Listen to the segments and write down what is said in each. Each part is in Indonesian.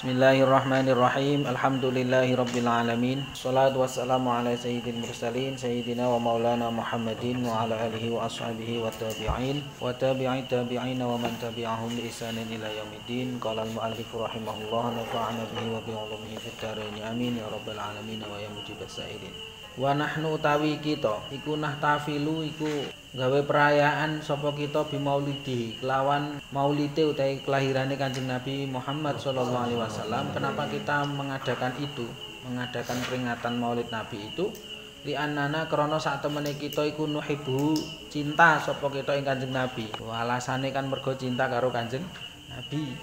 Bismillahirrahmanirrahim. Alhamdulillahirabbil alamin. Shalatu wassalamu ala sayyidil mursalin sayyidina wa maulana Muhammadin wa ala alihi wa ashabihi wa tabi'in wa tabi'it tabi'ina wa man tabi'ahum bi ihsanin ila yaumiddin. Qala al-mu'allif rahimahullah nafa'ana bihi wa bi ulumihi fid dharain. Amin ya rabbal alamin wa ya mujibas sa'ilin. Wa nahnu utawi kita iku nahtafilu iku gawe perayaan sapa kita bi maulidi kelawan maulide utawi kelahirane Kanjeng Nabi Muhammad sallallahu alaihi wasallam. Kenapa kita mengadakan itu? Mengadakan peringatan Maulid Nabi itu li annana krana sak temene kita iku nuhibbu cinta sapa kita ing Kanjeng Nabi. Alasane kan mergo cinta karo Kanjeng Nabi.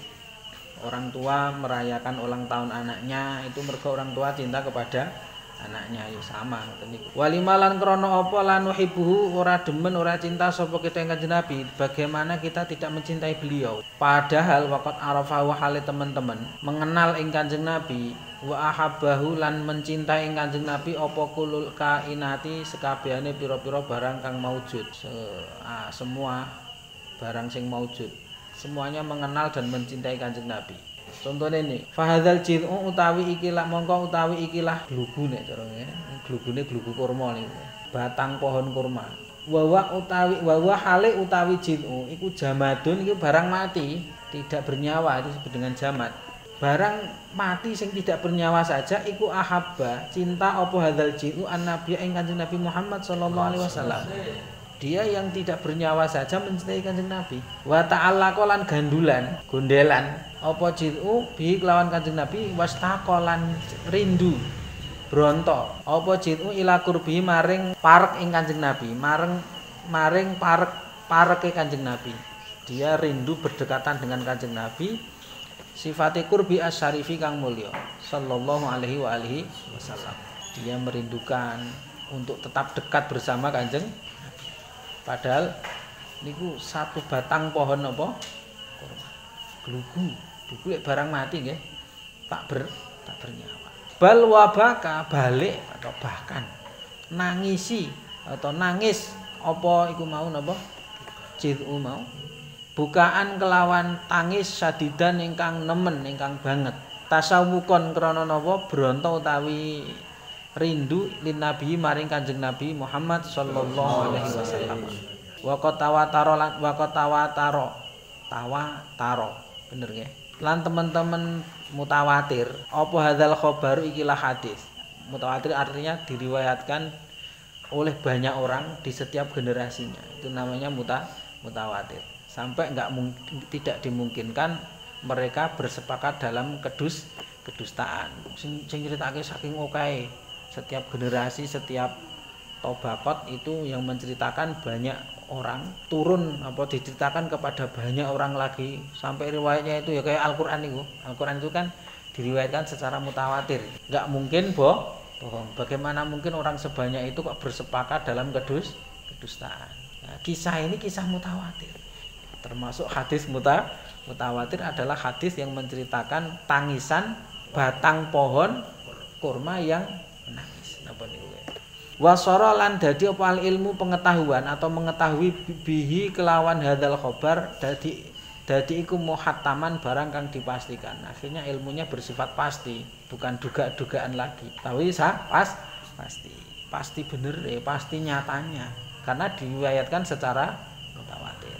Orang tua merayakan ulang tahun anaknya itu mergo orang tua cinta kepada anaknya ya sama ngoten niku. Walimalan krana apa lan nuhibbuhu ora demen ora cinta sapa kita ing Kanjeng Nabi. Bagaimana kita tidak mencintai beliau? Padahal waqat arafahu hale teman-teman mengenal ing Kanjeng Nabi wa ahabbahu lan mencintai ing Kanjeng Nabi apa kulul kainati sekabehane pira-pira barang kang maujud. Semua barang sing maujud. Semuanya mengenal dan mencintai Kanjeng Nabi. Contohnya ini, fahadzal jid'u utawi ikilah mongko utawi ikilah glugu nek carane. Glugune glugu kurma niku. Batang pohon kurma. Wawa hale utawi jid'u iku jamadun iku barang mati, tidak bernyawa itu disebut dengan jamad. Barang mati sing tidak bernyawa saja iku ahabba, cinta apa hadzal jid'u an-nabiy ing Kanjeng Nabi Muhammad sallallahu alaihi wasallam. Dia yang tidak bernyawa saja mencintai Kanjeng Nabi. Wa ta'allaqa lan gandulan, gondelan apa jid'u bi kelawan Kanjeng Nabi wastaqalan rindu bronto apa jid'u ila qurbi maring parek ing Kanjeng Nabi, maring pareke Kanjeng Nabi. Dia rindu berdekatan dengan Kanjeng Nabi. Sifate qurbi asyarifi kang mulya sallallahu alaihi wa alihi wasallam. Dia merindukan untuk tetap dekat bersama Kanjeng. Padahal niku satu batang pohon apa? Kurma. Glugu barang mati nggih. Tak bernyawa. Bal wabaka balik atau bahkan nangisi atau nangis apa iku mau napa? Jid'u mau. Bukaan kelawan tangis sadidan ingkang nemen ingkang banget. Tasawukon krana napa? Bronto utawi rindu lin nabi maring Kanjeng Nabi Muhammad sallallahu alaihi wasallam. Wa tawataro bener nggih. Lan teman-teman mutawatir apa hadzal khabar ikilah hadis. Mutawatir artinya diriwayatkan oleh banyak orang di setiap generasinya. Itu namanya mutawatir. Sampai tidak dimungkinkan mereka bersepakat dalam kedustaan. Sing critakake saking oke. Setiap generasi, setiap tobakot itu yang menceritakan banyak orang turun apa diceritakan kepada banyak orang lagi sampai riwayatnya itu ya kayak Al-Qur'an itu. Al-Qur'an itu kan diriwayatkan secara mutawatir. Enggak mungkin bohong. Bagaimana mungkin orang sebanyak itu kok bersepakat dalam kedustaan. Nah, kisah ini kisah mutawatir. Termasuk hadis mutawatir adalah hadis yang menceritakan tangisan batang pohon kurma yang menangis. Napa niku? Wasara lan dadi apa al ilmu pengetahuan atau mengetahui bihi kelawan hadzal khabar dadi iku muhattaman barang kang dipastikan. Akhirnya ilmunya bersifat pasti, bukan duga-dugaan lagi. Tapi pasti. Pasti bener pasti nyatanya karena diriwayatkan secara mutawatir.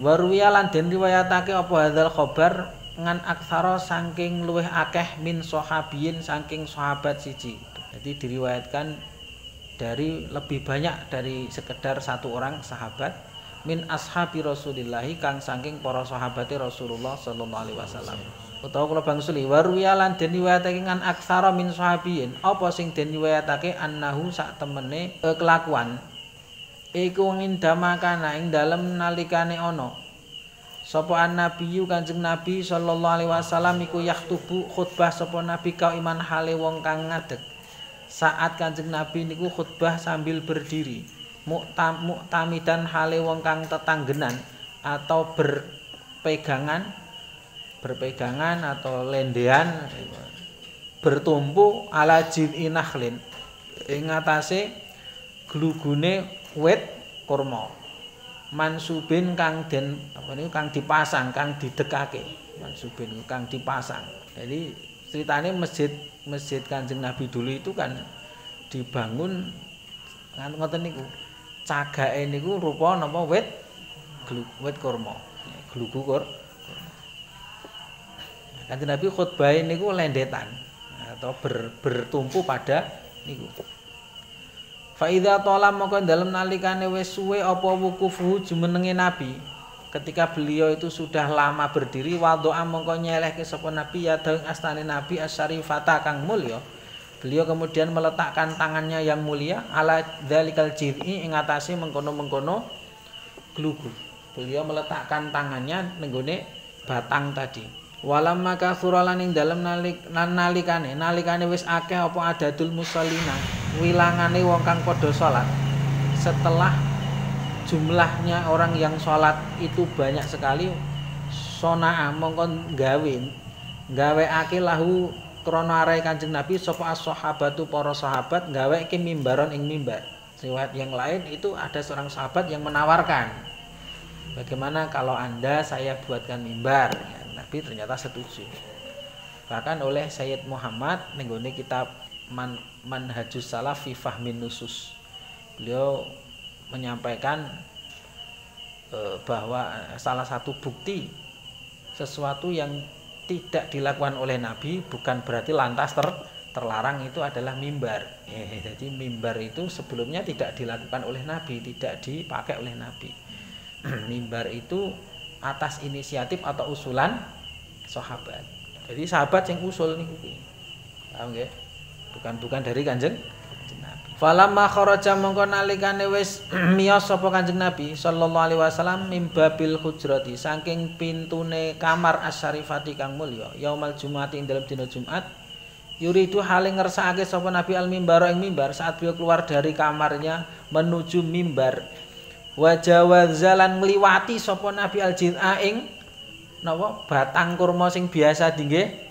Waruya lan den riwayatake apa hadzal khabar ngan aksara saking luweh akeh min sahabiyin saking sahabat siji. Jadi diriwayatkan dari lebih banyak dari sekedar satu orang sahabat min ashabi Rasulillahi kang saking para sahabate Rasulullah sallallahu alaihi wasallam. Utawa kula bangsuli waruya lan den riwayatake ngan aksara min sahabiyin apa sing den riwayatake annahu sak temene kelakuan iku ngindamakana ing dalem nalikane ana sapa annabiyyu Kanjeng Nabi sallallahu alaihi wasallam iku yaktubu khutbah sapa nabi kauman hale wong kang ngadeg. Saat Kanjeng Nabi niku khutbah sambil berdiri, muktamidan hale wong kang tetanggenan atau berpegangan atau lendean bertumpu ala jid'i nakhlin ing atase glugune wit kurma. Mansubin kang den kang dipasang, kang didekake. Mansubin kang dipasang. Jadi ceritane masjid Kanjeng Nabi dulu itu kan dibangun ngoten niku. Cagake niku rupa napa wit kurma. Glugu kurma. Kanjeng Nabi khutbah niku lendetan atau bertumpu pada niku. Fa idza tala maka dalem nalikane wis suwe apa wukufu jumenenge Nabi. Ketika beliau itu sudah lama berdiri wadho'a mongko nyelehke sapa Nabi ya daung astane Nabi asyarifata kang mulya. Beliau kemudian meletakkan tangannya yang mulia ala dzalikal jid'i ing atase mengkono-mengkono glugu. Beliau meletakkan tangannya nenggone batang tadi. Walam maka suralan ing dalem nalikane wis akeh apa adadul musallina wilangane wong kang padha salat. Setelah jumlahnya orang yang sholat itu banyak sekali, sona'a mongkon gaweake lahu krana arahe Kanjeng Nabi sapa as-sahabatu para sahabat gaweke mimbaron ing mimbar. Riwayat yang lain itu ada seorang sahabat yang menawarkan, bagaimana kalau Anda saya buatkan mimbar? Ya, Nabi ternyata setuju. Bahkan oleh Sayyid Muhammad nenggone kitab Manhajus Salaf fi Fahmin Nusus, beliau menyampaikan bahwa salah satu bukti sesuatu yang tidak dilakukan oleh Nabi bukan berarti lantas terlarang itu adalah mimbar. Jadi mimbar itu sebelumnya tidak dilakukan oleh Nabi, tidak dipakai oleh Nabi. Mimbar itu atas inisiatif atau usulan sahabat. Jadi sahabat yang usul niku kuwi. Paham nggih? Bukan dari Kanjeng Nabi. Falamma kharaja mongko nalikane wis miyos sapa Kanjeng Nabi sallallahu alaihi wasallam mimbabil hujrati saking pintune kamar asyarifati kang mulya yaumal jumuati ing dalem dina Jumat yuridu hale ngersakake sapa Nabi al mimbar ing mimbar saat beliau keluar dari kamarnya menuju mimbar wajawazalan ngliwati sapa Nabi al jid'a ing napa batang kurma sing biasa dingge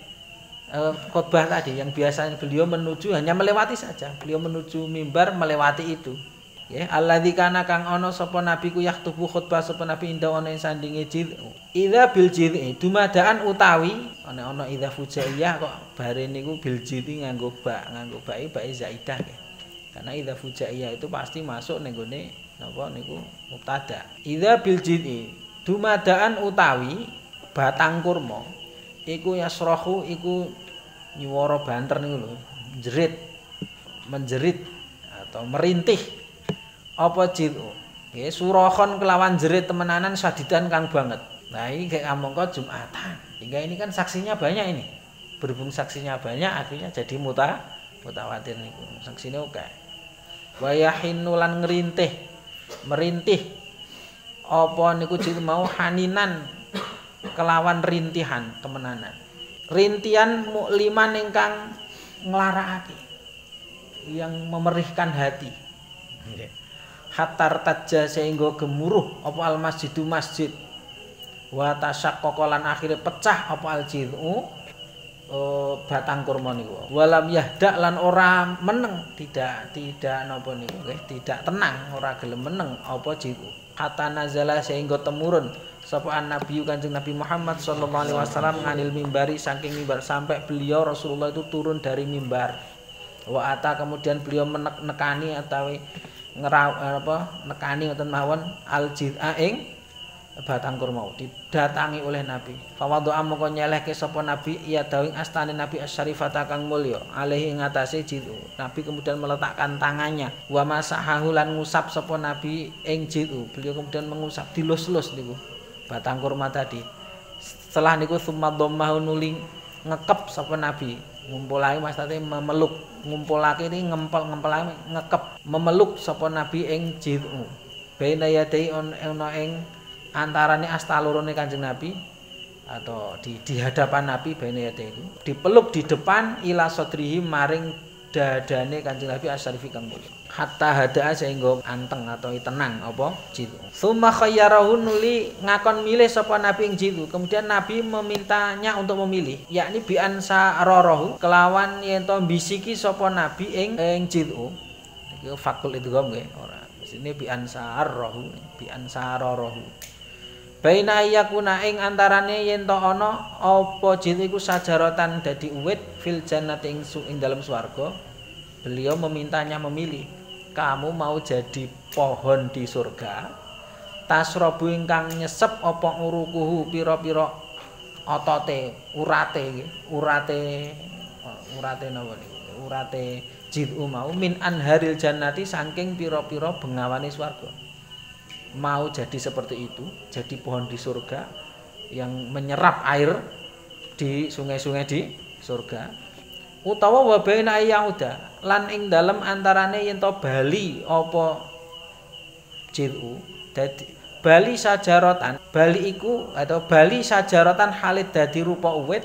khutbah tadi yang biasanya beliau menuju hanya melewati saja. Beliau menuju mimbar melewati itu. Ya, alladzi kana kang ana sapa nabi ku yaktubu khutbah sapa nabi inda ana ing sandinge jid. Idza bil jid'i dumadaan utawi ana idza fujaiyah kok bare niku bil jid'i nganggo ba'i zaidah nggih. Karena idza fujaiyah itu pasti masuk ning gone napa niku mubtada. Idza bil jid'i dumadaan utawi batang kurma iku yasrahu iku nyuwara banter niku lho, menjerit atau merintih apa jid'u. Nggih, surakhon kelawan jerit temenanan sadidan kang banget. Nah, ini kayak kamangka Jumatan. Hingga ini kan saksinya banyak ini. Berhubung saksinya banyak akhirnya jadi mutawatir niku. Saksine oke. Wa yahinnu lan merintih apa niku jid'u mau haninan kelawan rintihan temenanan. Rintian mukliman ingkang nglarakake yang memerihkan hati. Hatar tajja sehingga gemuruh apa al masjidu masjid wa tasyaqqaqa lan akhire pecah apa al jid'u batang kurma niku. Walam yahda lan ora meneng tidak napa niku nggih tidak tenang ora gelem meneng apa jid'u. Hatta nazala sehingga temurun sapa Nabi Kanjeng Nabi Muhammad sallallahu alaihi wasallam nganil mimbari saking mimbar sampai beliau Rasulullah itu turun dari mimbar. Wa ata kemudian beliau nekani atawi nekani ngoten mawon al jid'a ing batang kurma didatangi oleh Nabi. Fa wadha'a moko nyelehke sapa Nabi ya dawing astane Nabi asyarifata kang mulya alaihi ngatasé jid'u. Nabi kemudian meletakkan tangannya wa masahahu lan ngusap sapa Nabi ing jid'u. Beliau kemudian mengusap dilus-lus niku batang kurma tadi. Setelah niku summa dhammahu nuli ngekep sapa Nabi, ngumpulake maksudnya memeluk, ngumpulake ini ngempelake ngekep, memeluk sapa Nabi ing jid'u. Baina yadai ana ing antarane astalurune Kanjeng Nabi atau di hadapan Nabi baina yadai itu dipeluk di depan ila sadrihi maring dadane Kanjeng Nabi asyarifi kang mulya. Hatta hadaa sehingga anteng atau tenang apa jid'u. Summa khayyarahu nuli ngakon milih sapa Nabi ing jid'u. Kemudian Nabi memintanya untuk memilih, yakni bi ansa rarahu kelawan yen to bisiki sapa Nabi ing jid'u. Iki fakul idgham nggih ora. Mesine bi ansa rarahu, bi ansa rarahu. Baina yakuna ing antarane yen to ana apa jid iku sajaratan dadi uwit fil jannati ing dalam swarga. Beliau memintanya memilih, kamu mau jadi pohon di surga, tasrobu ingkang nyesep apa urukuhu pira-pira otote, urate napa niku? Urate jid'u mau min anharil jannati saking pira-pira bengawane swarga. Mau jadi seperti itu, jadi pohon di surga yang menyerap air di sungai-sungai di surga. Utawa wa baina yauda lan ing dalem antarane yen to bali apa jid'u dadi bali sajaratan, bali iku atau bali sajaratan halid dadi rupa uwit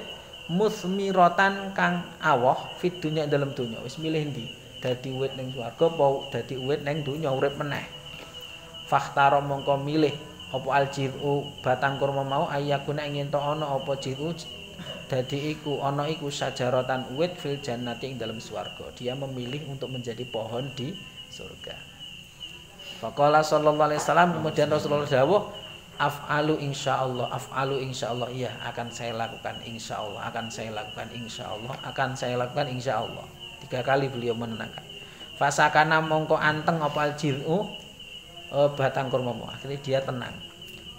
musmiratan kang awoh fit dunya dalam dunya. Wis milih ndi? Dadi uwit ning swarga apa dadi uwit ning dunya urip meneh. Fakhtaro mongko milih apa aljid'u batang kurma mau ayakuna ing ento ana apa jid'u dadi iku ana iku sajaratan uwit fil jannati ing dalam swarga. Dia memilih untuk menjadi pohon di surga. Faqala sallallahu alaihi wasallam, kemudian Rasulullah dawuh af'alu insyaallah, iya akan saya lakukan insyaallah, akan saya lakukan insyaallah, akan saya lakukan insyaallah. 3 kali beliau menenangkan. Fasakana mongko anteng apa aljid'u batang kurma mau. Akhirnya dia tenang.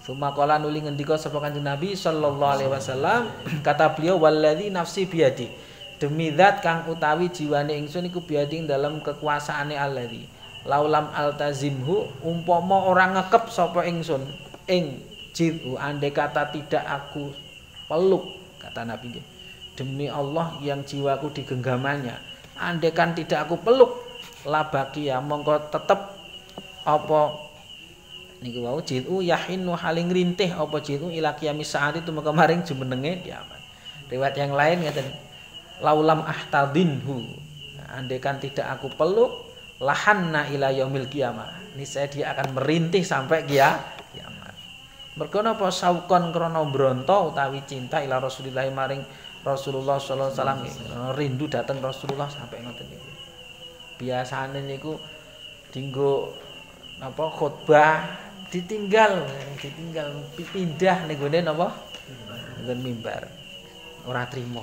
Sumaqala nuli ngendika sapa Kanjeng Nabi sallallahu alaihi wasallam, kata beliau wallazi nafsi biadi, demi zat kang utawi jiwane ingsun iku biadi dalam kekuasaane allazi laulam altazimhu umpama ora ngekep sapa ingsun ing jid'u andai kata tidak aku peluk, kata Nabi, demi Allah yang jiwaku di genggamannya, andai kan tidak aku peluk labaki ya mongko tetep apa niku wau jid'u yahinu haling rintih apa jid'u ila qiyamis saat itu kemarin jumenenge kiamat. Riwayat yang lain ngaten laulam ahtadinhu, andaikan tidak aku peluk lahanna ila yaumil qiyamah, niscaya dia akan merintih sampai kiamat. Mergo napa saukon krana bronto utawi cinta ila Rasulillah maring Rasulullah sallallahu alaihi wasallam, rindu dateng Rasulullah sampai ngoten niku. Biasane niku dinggo apa khutbah ditinggal pindah ning gone napa nggon mimbar ora trimo.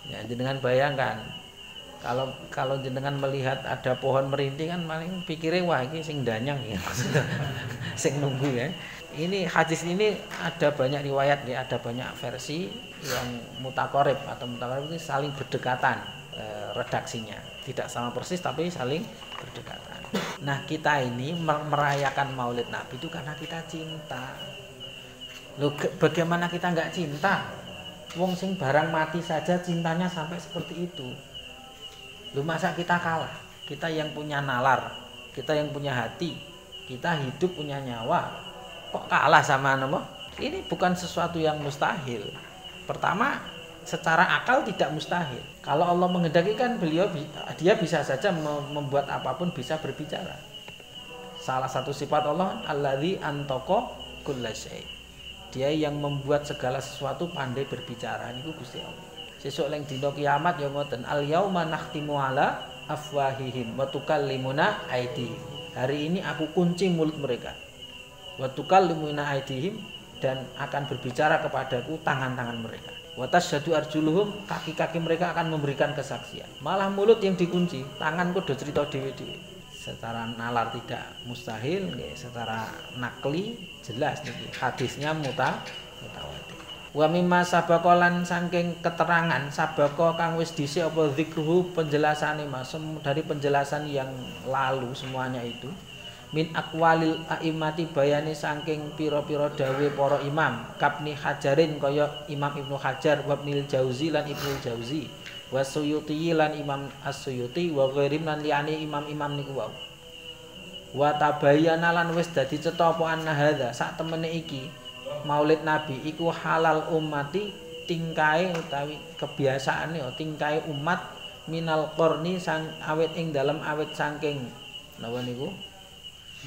Ya jenengan bayangkan kalau jenengan melihat ada pohon merintih kan paling pikirnya wah iki sing danyang ya sing nunggu ya. Ini hadis ini ada banyak riwayat ya, ada banyak versi yang mutaqarib atau mutaqarib itu saling berdekatan redaksinya, tidak sama persis tapi saling berdekatan. Nah kita ini merayakan Maulid Nabi itu karena kita cinta. Loh, bagaimana kita nggak cinta? Wong sing barang mati saja cintanya sampai seperti itu. Loh masa kita kalah? Kita yang punya nalar, kita yang punya hati, kita hidup punya nyawa, kok kalah sama apa? Ini bukan sesuatu yang mustahil. Pertama, secara akal tidak mustahil. Kalau Allah menghendaki kan dia bisa saja membuat apapun bisa berbicara. Salah satu sifat Allah allazi antaqa kullasyai. Dia yang membuat segala sesuatu pandai berbicara. Niku Gusti Allah. Sesuk leng dina kiamat ya ngoten, al yauma nakhtimu ala afwahihim wa tukallimuna aydihim. Hari ini aku kunci mulut mereka. Wa tukallimuna aydihim, dan akan berbicara kepadaku tangan-tangan mereka. Wa tasyhadu arjuluhum, kaki-kaki mereka akan memberikan kesaksian. Malah mulut yang dikunci, tangan kudu cerita dhewe-dhewe. Secara nalar tidak mustahil, nggih, secara nakli jelas niki. Hadisnya mutawatir. Wa mimma sabaqalan saking keterangan sabaqo kang wis dhisik apa zikruhu penjelasane masem dari penjelasan yang lalu semuanya itu min aqwalil a'immati bayani saking pira-pira dawe para imam kabni Hajarin kaya Imam Ibnu Hajar wa Ibnul Jauzi lan Ibnul Jauzi wa Suyuti lan Imam As-Suyuti wa ghairim lan liyane imam-imam niku wau. Wa tabayyana lan wis dadi cetha apa anna hadza sak temene iki Maulid Nabi iku halal ummati, tingkae utawi kebiasaane tingkae umat minal qarni sang awet ing dalam awet saking napa niku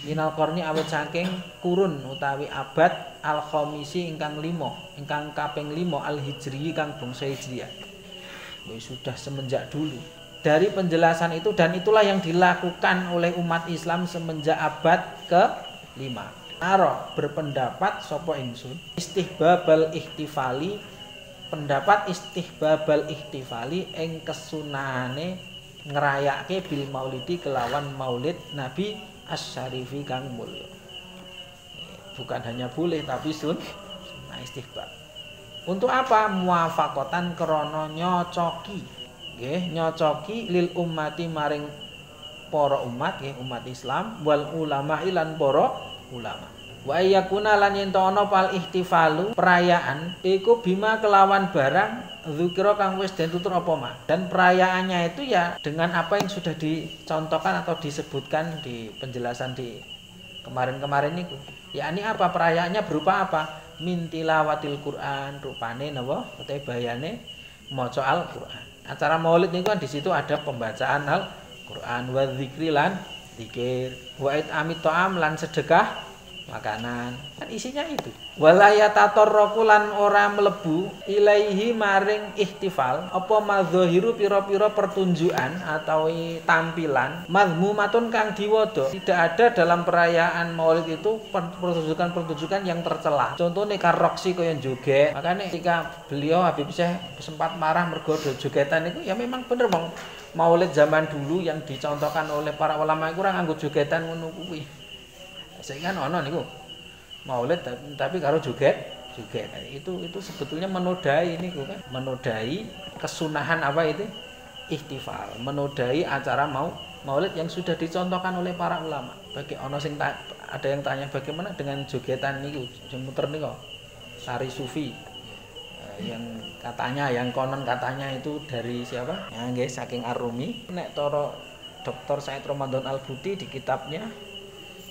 minal qarni awet saking kurun utawi abad al khamisi ingkang 5 ingkang kaping 5 al hijri kang bangsa hijriah. Sudah semenjak dulu. Dari penjelasan itu dan itulah yang dilakukan oleh umat Islam semenjak abad ke-5. berpendapat sapa ingsun istihbabal ihtifali, pendapat istihbabal ihtifali ing kesunahane ngrayake bil maulidi kelawan maulid Nabi Asy-Syarifi kang mulya. Bukan hanya boleh tapi sunnah istihbab. Untuk apa? Muwafaqatan krana nyocoki. Nggih, nyocoki lil ummati maring para umat, nggih, umat Islam wal ulama ilan para ulama. Wa yakuna lan yen ana pal ihtifalu perayaan iku bima kelawan barang dzikra kang wis den tutur apa mah. Dan perayaannya itu ya dengan apa yang sudah dicontohkan atau disebutkan di penjelasan di kemarin-kemarin niku. Yakni apa perayaannya berupa apa? Min tilawatil Quran, rupane napa? Utawa bayane maca Al-Qur'an. Acara Maulid niku kan di situ ada pembacaan Al-Qur'an wa dzikri lan zikir, wa it'amit ta'am lan sedekah makanan. Kan isinya itu. Walayatatorroku lan ora mlebu ilaihi maring ihtifal apa madzahiru pira-pira pertunjukan atau tampilan mazmumatun kang diwada. Tidak ada dalam perayaan Maulid itu pertunjukan-pertunjukan yang tercela. Contohnya karoksi kaya joget. Makanya ketika beliau Habib Syekh sempat marah mergo jogetan itu ya memang bener Bang. Maulid zaman dulu yang dicontohkan oleh para ulama itu ora nganggo jogetan ngono kuwi. Saiki kan ono niku. Maulid tapi karo joget itu sebetulnya menodai ini kan, menodai kesunahan apa itu ihtifal, menodai acara Maulid yang sudah dicontohkan oleh para ulama. Bagi ono sing ada yang tanya bagaimana dengan jogetan niku muter niku tari sufi yang katanya yang konon katanya itu dari siapa ya nggih saking Ar-Rumi. Nek toro Dr. Said Ramadan Al-Buti di kitabnya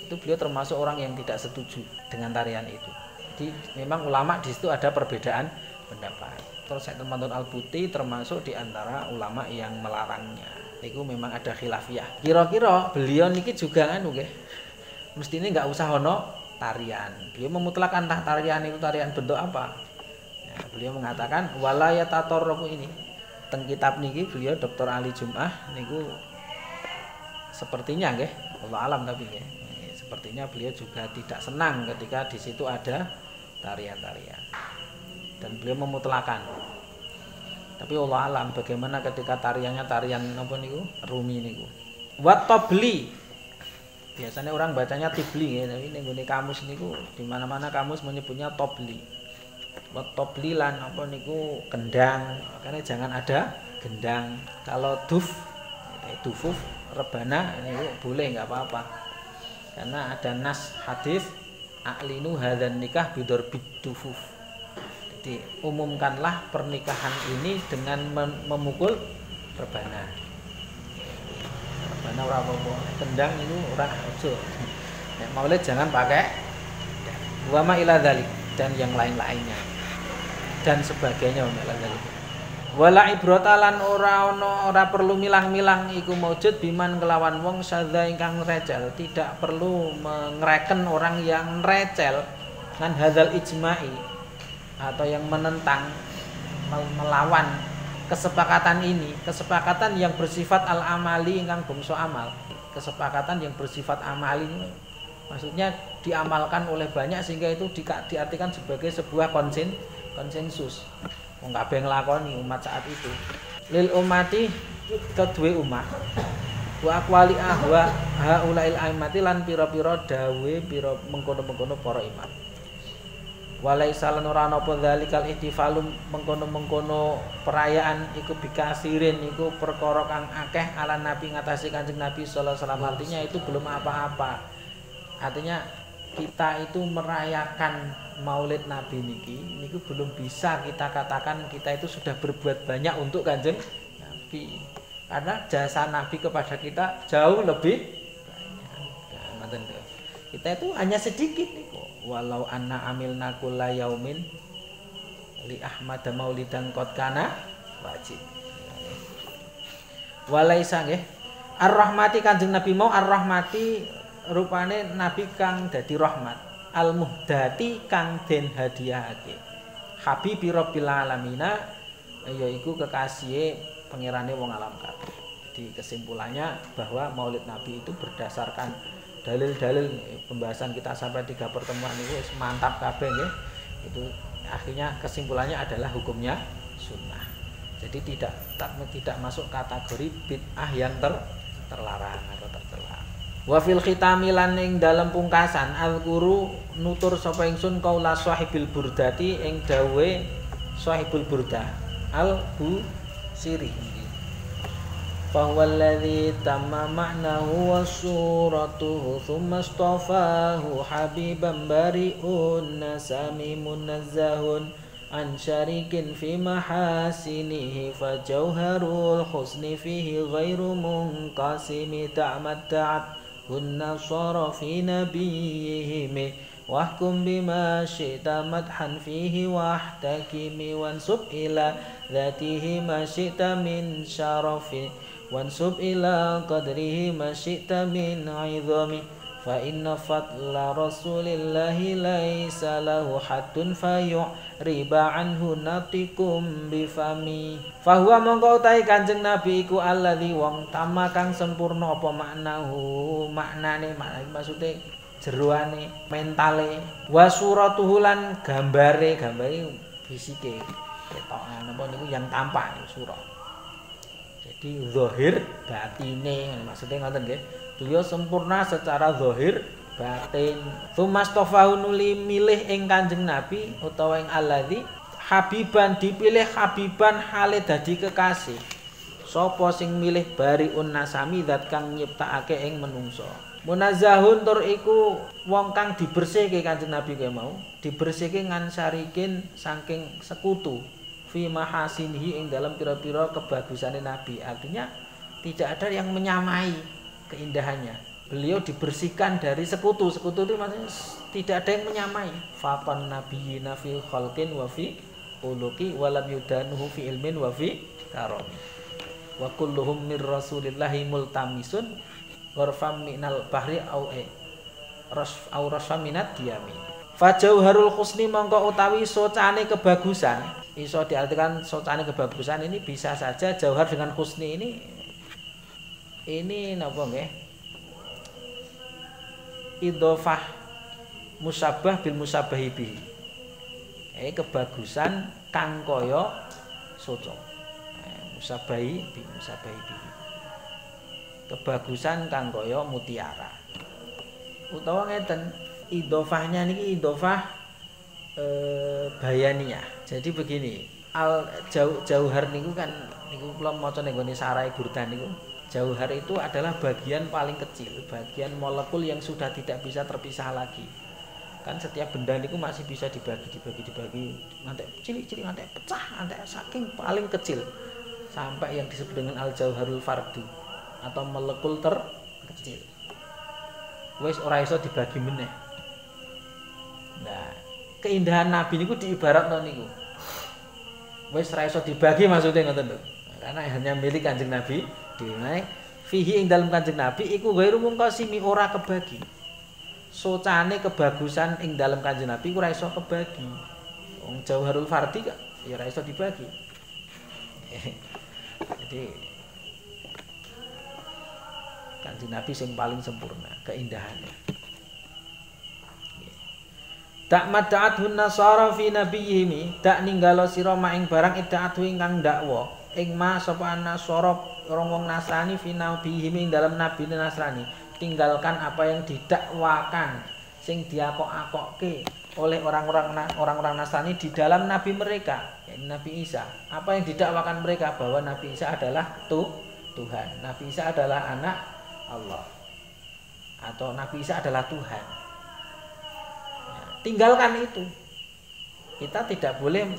itu beliau termasuk orang yang tidak setuju dengan tarian itu. Jadi memang ulama di situ ada perbedaan pendapat. Terus Said Ramadan Al-Buti termasuk di antara ulama yang melarangnya. Itu memang ada khilafiyah. Kira-kira beliau niki juga kan nggih. Mestine enggak usah ono tarian. Beliau memutlakan tarian itu tarian bentuk apa? Ya, beliau mengatakan wala yatatorroku ini. Teng kitab niki beliau Dr. Ali Jum'ah niku sepertinya nggih, Allah alam tapi nggih. Sepertinya beliau juga tidak senang ketika di situ ada tarian-tarian dan beliau memutlakan. Tapi Allah alam bagaimana ketika tariannya tarian apa niku Rumi niku. Wat tobli. Biasanya orang bacanya tibli ya, tapi ning gone kamus niku di mana-mana kamus menyebutnya tobli. Wat tobli lan apa niku gendang. Makanya jangan ada gendang. Kalau dufuf rebana niku boleh enggak apa-apa. Karena ada nas hadis a'linu hadzan nikah bidorbid dufuf. Jadi umumkanlah pernikahan ini dengan memukul rebana. Rebana ora apa-apa. Kendang itu ora aja. Nek Maulid jangan pakai wa ma ila dzalik dan yang lain-lainnya. Dan sebagainya wa ma ila dzalik. Wala ibrata lan ora perlu milang-milang iku maujud biman kelawan wong sadza ingkang recel, tidak perlu mengreken orang yang recel ngan hadzal ijma'i atau yang menentang melawan kesepakatan ini, kesepakatan yang bersifat al-amali ingkang bangsa amal. Kesepakatan yang bersifat amali maksudnya diamalkan oleh banyak sehingga itu diartikan sebagai sebuah konsensus. Wong kabeh nglakoni umat saat itu. Lil umati kedue umat. Wa aqwali ahwa haulail aimati lan pira-pira dawe pira mengkono-mengkono para imam. Walaisa lan ora ana apa dzalikal ihtifalu mengkono-mengkono perayaan iku bikasirin iku perkara kang akeh ala Nabi ngatasi Kanjeng Nabi sallallahu alaihi wasallam. Artinya itu belum apa-apa. Artinya kita itu merayakan Maulid Nabi niku belum bisa kita katakan kita itu sudah berbuat banyak untuk Kanjeng Nabi. Karena jasa Nabi kepada kita jauh lebih banyak. Kita itu hanya sedikit niku. Walau anna amilna kulla yaumin li Ahmad maulidan qad kana wajib. Walaisa nggih. Ar-rahmati Kanjeng Nabi mau ar-rahmati rupane Nabi kang dadi rahmat. Al-muhdati kang den hadiahake Habibi Rabbil Alamina yaiku kekasih pangerane wong alam kabeh. Jadi kesimpulannya bahwa Maulid Nabi itu berdasarkan dalil-dalil pembahasan kita sampai 3 pertemuan itu mantap kabeh nggih. Itu akhirnya kesimpulannya adalah hukumnya sunnah. Jadi tidak masuk kategori bid'ah yang terlarang atau tercela. Wa fil khitami lan ing dalem pungkasan al-guru nutur sapa ingsun qaula sahibil burdati ing dawe sahibul burdah al-Busiri. Fahwalladzi tamma ma'nahu wa suratuhu thumma istafahu habiban bari'un nasami munazzahun an syarikin fi mahasinihi fajauharul husni fihi ghairu munqasimi ta'matta'at hunna sara fi nabiyihim wahkum bima syi'ta madhan fihi wahtakimi wansub ila dhatihi ma syi'ta min syarafi wansub ila qadrihi ma syi'ta min 'idhami fa inna fadla rasulillahi laisa lahu haddun fayu'riba anhu natikum bifami fahuwa mongko utahe Kanjeng Nabi iku alladzi wong tama kang sempurna apa maknahu maknane maksude jeroane mentale wa suratuhu lan gambare fisike ketokan apa niku yang tampak surat. Jadi zahir batine maksudnya ngoten nggih. Beliau sempurna secara zahir batin. Tsumastofahu nuli milih ing Kanjeng Nabi utawa ing alladzi habiban dipilih habiban hale dadi kekasih. Sapa sing milih bariun nasami zat kang nyiptakake ing menungso. Munazzahun tur iku wong kang dibersihke Kanjeng Nabi kuwi mau, dibersihke ngan syarikin saking sekutu fi mahasinihi ing dalam pira-pira kebagusane Nabi. Artinya tidak ada yang menyamai keindahannya. Beliau dibersihkan dari sekutu. Sekutu itu maksudnya tidak ada yang menyamai. Faqan nabiyina fi khalqin wa fi uluki wa lam yudanuhu fi ilmin wa fi karami. Wa kulluhum mir rasulillahi multamisun gharfam minal bahri au rasfam minad diyami. Fajauharul husni mongko utawi socane kebagusan. Iso diartikan socane kebagusan ini bisa saja jauhar dengan husni ini napa nggih? Idhofah musabbah bil musabbahi bihi. Kebagusan kang kaya soco. Musabbahi bil musabbahi bihi. Kebagusan kang kaya mutiara. Utawa ngeten, idhofahnya niki idhofah bayaniyah. Jadi begini, jauhar niku kan niku kula maca ning gone Sarai Burdan niku. Jauhar itu adalah bagian paling kecil, bagian molekul yang sudah tidak bisa terpisah lagi. Kan setiap benda niku masih bisa dibagi, nanti cilik-cilik, nanti pecah, nanti saking paling kecil sampai yang disebut dengan al-jauharul fardu atau molekul terkecil. Wis ora iso dibagi meneh. Nah, keindahan Nabi niku diibaratno niku. Wis ora iso dibagi maksudnya ngoten lho. Karena hanya milik Kanjeng Nabi. Dene fihi ing dalem Kanjeng Nabi iku ghairu mungqasimi ora kebagi. Socane kebagusan ing dalem Kanjeng Nabi ora iso kebagi. Wong Jauharul Fardi kok ya ora iso dibagi. Jadi Kanjeng Nabi sing paling sempurna keindahannya. Tak mad'athun nasara fi nabiyihim tak ninggalo sira maing barang ida'atu ingkang dakwa ing ma sapa nasara wong Nasrani fi nabiyihim ing dalam nabi Nasrani. Tinggalkan apa yang didakwakan sing diakok-akokke oleh orang-orang Nasrani di dalam nabi mereka, yaitu Nabi Isa. Apa yang didakwakan mereka bahwa Nabi Isa adalah Tuhan. Nabi Isa adalah anak Allah. Atau Nabi Isa adalah Tuhan. Nah, tinggalkan itu. Kita tidak boleh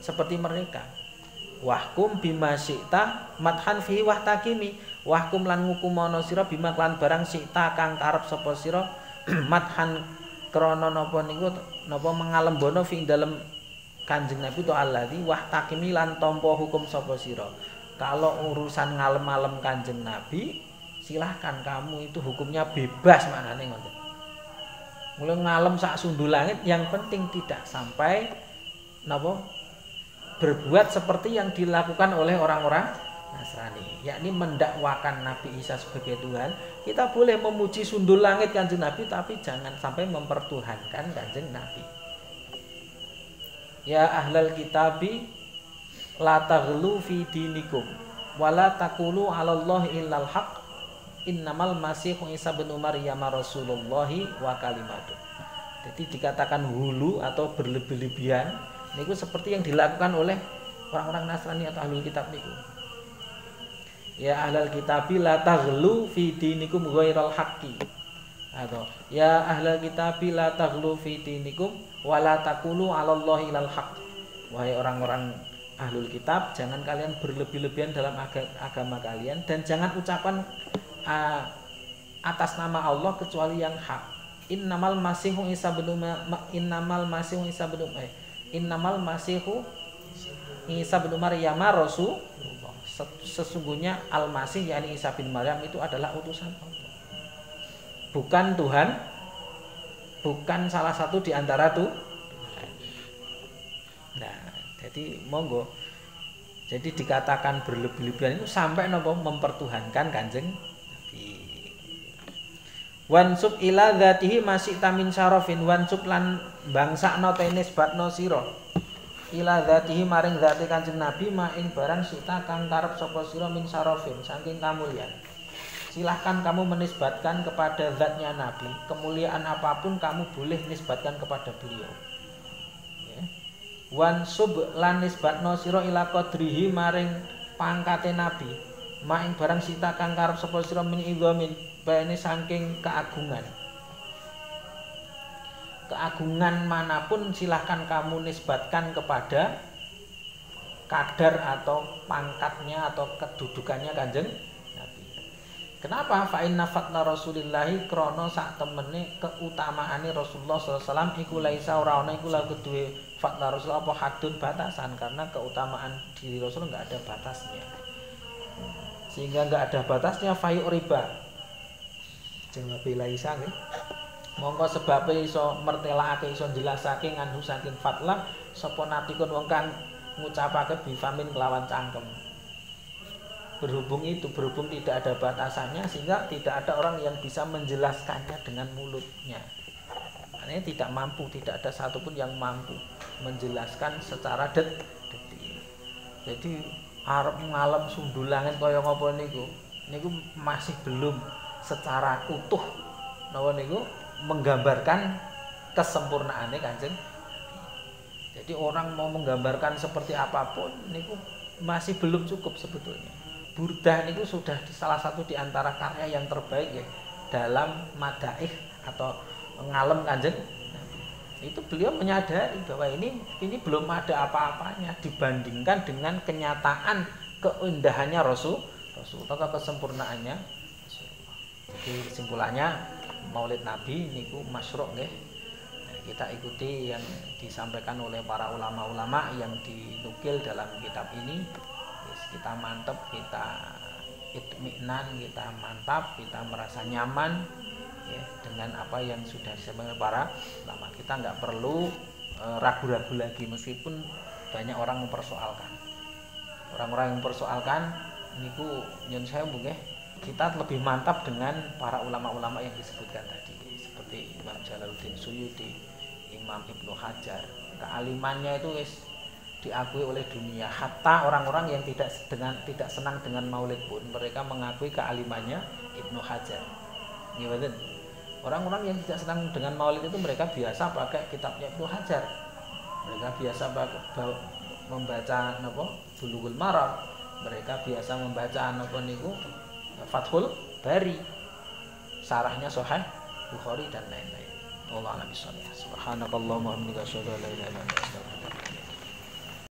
seperti mereka. Wahkum bima syi'ta madhan fihi wahtakimi. Wahkum lan ngukumono sira bima klan barang syi'ta kang karep sapa sira madhan krana napa niku napa mengalembono fi dalem Kanjeng Nabi to alladzi wahtakimi lan tampa hukum sapa sira. Kalau urusan ngalem-alem Kanjeng Nabi, silahkan kamu itu hukumnya bebas maknane ngoten. Mulai ngalem sak sundul langit, yang penting tidak sampai napa berbuat seperti yang dilakukan oleh orang-orang Nasrani, yakni mendakwakan Nabi Isa sebagai Tuhan. Kita boleh memuji sundul langit Kanjeng Nabi, tapi jangan sampai mempertuhankan Kanjeng Nabi. Ya ahlal kitabi la taghlu fi dinikum wala taqulu 'alallahi illal haqq innamal masihu Isa bin Maryam rasulullahi wa kalimatuh. Jadi dikatakan hulu atau berlebih-lebihan niku seperti yang dilakukan oleh orang-orang Nasrani atau ahlul kitab niku. Ya ahlal kitabi la taghlu fi dinikum ghairal haqqi. Atau ya ahlal kitabi la taghlu fi dinikum wa la taqulu 'alallahi illal haqq. Wahai orang-orang ahlul kitab, jangan kalian berlebih-lebihan dalam agama kalian dan jangan ucapan atas nama Allah kecuali yang hak. Innamal masihu Isa bin Maryam Rasulullah. Sesungguhnya Al-Masih yakni Isa bin Maryam itu adalah utusan Allah. Bukan Tuhan, bukan salah satu di antara Tuhan. Nah, jadi monggo. Jadi dikatakan berlebih-lebihan itu sampai nopo mempertuhankan Kanjeng Nabi. Wansub ila dzatihi masih tamin syarafin wansub lan bangsakno te nisbatno sira. Ila dzatihi maring dzati Kanjeng Nabi ma ing barang sita kang karep sapa sira min syarafin saking kamulyan. Silahkan kamu menisbatkan kepada zatnya Nabi, kemuliaan apapun kamu boleh nisbatkan kepada beliau. Wansub lan nisbatno sira ila qadrihi maring pangkate Nabi ma ing barang sita kang karep sapa sira min idzamin baene saking keagungan manapun silahkan kamu nisbatkan kepada kadar atau pangkatnya atau kedudukannya Kanjeng Nabi. Kenapa? Fa inna fatna Rasulillahi krana sak temene keutamaane Rasulullah sallallahu alaihi wasallam iku laisa ora ana iku lagu duwe fatna Rasul apa hadun batasan, karena keutamaan diri Rasul enggak ada batasnya. Sehingga enggak ada batasnya fayu riba. Jangan bela isa nggih. Mongko sebabe iso mertelakake iso jelasake nganu saking fatlah sapa natikun wong kang ngucapake bifamin kelawan cangkem. Berhubung tidak ada batasannya sehingga tidak ada orang yang bisa menjelaskannya dengan mulutnya. Maknanya tidak mampu, tidak ada satupun yang mampu menjelaskan secara detil. Jadi arep ngalem sundulangan kaya ngapa niku masih belum secara utuh napa niku menggambarkan kesempurnaannya Kanjeng. Jadi orang mau menggambarkan seperti apapun niku masih belum cukup sebetulnya. Burdah niku sudah salah satu di antara karya yang terbaik ya dalam madaih atau ngalem Kanjeng. Itu beliau menyadari bahwa ini belum ada apa-apanya dibandingkan dengan kenyataan keindahannya Rasul atau kesempurnaannya Rasulullah. Jadi kesimpulannya Maulid Nabi niku masyru' nggih. Kita ikuti yang disampaikan oleh para ulama-ulama yang dinukil dalam kitab ini. Kita mantap, kita itminan, kita mantap, kita merasa nyaman ya, dengan apa yang sudah disampaikan para ulama. Kita nggak perlu ragu-ragu lagi meskipun banyak orang mempersoalkan. Orang-orang yang mempersoalkan niku nyun sewu nggih. Kita lebih mantap dengan para ulama-ulama yang disebutkan tadi seperti Imam Jalaluddin Suyuti, Imam Ibnu Hajar. Kealimannya itu diakui oleh dunia. Hatta orang-orang yang tidak senang dengan Maulid pun mereka mengakui kealimannya Ibnu Hajar. Gimana? Orang-orang yang tidak senang dengan Maulid itu mereka biasa pakai kitabnya Ibnu Hajar. Mereka biasa membaca Bulughul Maram. Mereka biasa membaca niku Fathul Bari, syarahnya Sahih Bukhari dan lain-lain. Wallahu a'lam bishawab. Subhanakallahumma wa bihamdika asyhadu an la ilaha illa anta astaghfiruka wa atubu ilaik.